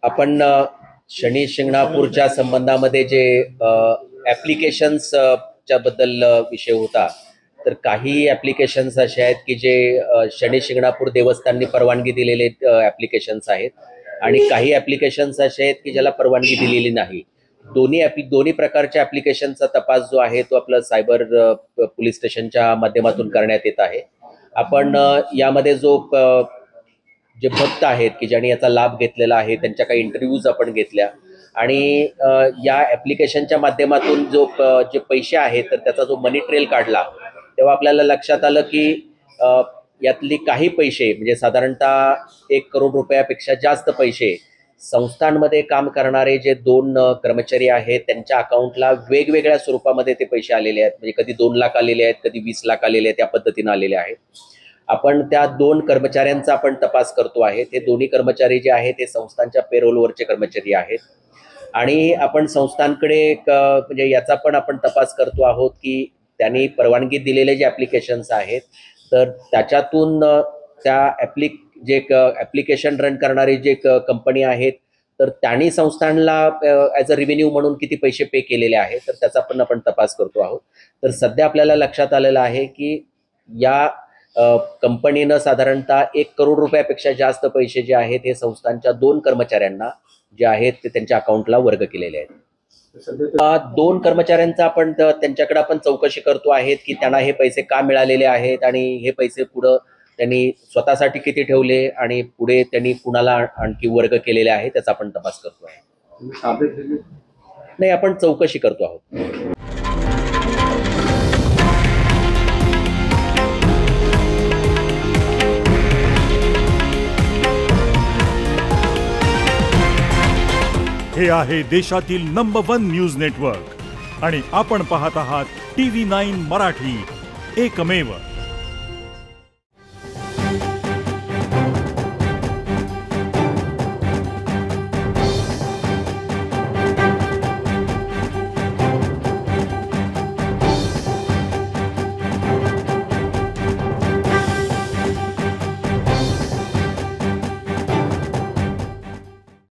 आपण शनी शिंगणापूरच्या संबंधामध्ये जे ॲप्लिकेशन्स च्या बद्दल विषय होता, तर काही ॲप्लिकेशन्स असे आहेत की जे शनी शिंगणापूर देवस्थाननी परवानगी दिलेले ॲप्लिकेशन्स आहेत आणि काही ॲप्लिकेशन्स असे आहेत की ज्याला परवानगी दिलेली नाही. दोन्ही प्रकारच्या ॲप्लिकेशनचा तपास जो आहे तो आपलं सायबर पोलीस स्टेशनच्या माध्यमातून करण्यात येत आहे. आपण यामध्ये जे भक्त आहेत की ज्यांनी याचा लाभ घेतलेला आहे त्यांच्या काही इंटरव्ह्यूज आपण घेतल्या आणि या ॲप्लिकेशनच्या माध्यमातून जे पैसे आहेत तर त्याचा जो मनी ट्रेल काढला तेव्हा आपल्याला लक्षात आलं की यातली काही पैसे म्हणजे साधारणतः 1 करोड रुपयापेक्षा जास्त पैसे संस्थांमध्ये काम करणारे जे 2 कर्मचारी आहेत त्यांच्या अकाउंटला वेगवेगळ्या स्वरूपामध्ये ते पैसे आलेले आहेत. म्हणजे कधी 2 लाख आलेले आहेत, कधी 20 लाख आलेले आहेत, त्या पद्धतीने आलेले आहेत. आपण त्या 2 कर्मचाऱ्यांचा आपण तपास करतो आहे. ते दोन्ही कर्मचारी जे आहेत ते संस्थांच्या पेरोलवरचे कर्मचारी आहेत आणि आपण संस्थांकडे म्हणजे याचा पण आपण तपास करतो आहोत की त्यांनी परवानगी दिलेले जे ॲप्लिकेशन्स आहेत तर त्याच्यातून जे ॲप्लिकेशन रन करणारी जे कंपनी आहेत तर त्यांनी संस्थांना ॲज अ रेव्हेन्यू म्हणून किती पैसे पे केलेले आहेत तर त्याचा पण आपण तपास करतो आहोत. तर सध्या आपल्याला लक्षात आलेलं आहे की या कंपनीनं साधारणतः 1 करोड रुपयापेक्षा जास्त पैसे जे आहेत हे संस्थांच्या 2 कर्मचाऱ्यांना जे आहेत ते त्यांच्या अकाउंटला वर्ग केलेले आहेत. 2 कर्मचाऱ्यांचा आपण त्यांच्याकडे आपण चौकशी करतो आहेत की त्यांना हे पैसे का मिळालेले आहेत आणि हे पैसे पुढं त्यांनी स्वतःसाठी किती ठेवले आणि पुढे त्यांनी कुणाला आणखी वर्ग केलेले आहे त्याचा आपण तपास करतो आहे. नाही, आपण चौकशी करतो आहोत. हे आहे देशातील नंबर 1 न्यूज नेटवर्क आणि आपण पाहत आहात TV9 मराठी, एकमेव.